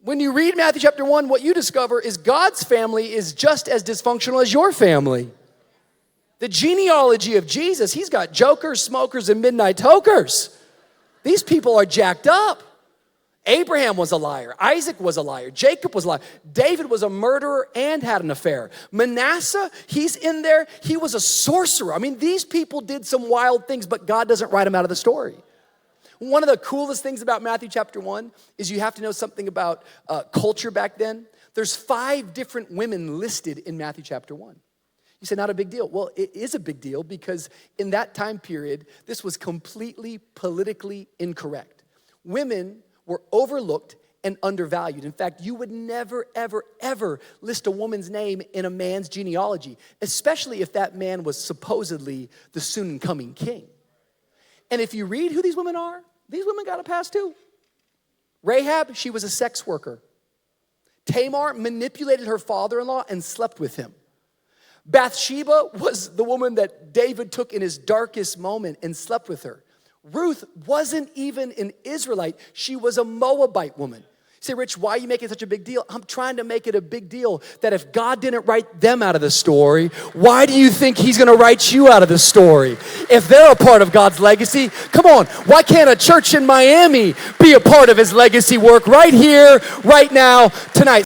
When you read Matthew chapter 1, what you discover is God's family is just as dysfunctional as your family. The genealogy of Jesus, he's got jokers, smokers, and midnight tokers. These people are jacked up. Abraham was a liar. Isaac was a liar. Jacob was a liar. David was a murderer and had an affair. Manasseh, he's in there. He was a sorcerer. I mean, these people did some wild things, but God doesn't write them out of the story. One of the coolest things about Matthew chapter 1 is you have to know something about culture back then. There's 5 different women listed in Matthew chapter 1. You say, not a big deal. Well, it is a big deal because in that time period, this was completely politically incorrect. Women were overlooked and undervalued. In fact, you would never, ever, ever list a woman's name in a man's genealogy, especially if that man was supposedly the soon coming king. And if you read who these women are, these women got a pass too. Rahab, she was a sex worker. Tamar manipulated her father-in-law and slept with him. Bathsheba was the woman that David took in his darkest moment and slept with her. Ruth wasn't even an Israelite. She was a Moabite woman. You say, Rich, why are you making such a big deal? I'm trying to make it a big deal that if God didn't write them out of the story, why do you think he's going to write you out of the story? If they're a part of God's legacy, come on, why can't a church in Miami be a part of his legacy work right here, right now, tonight?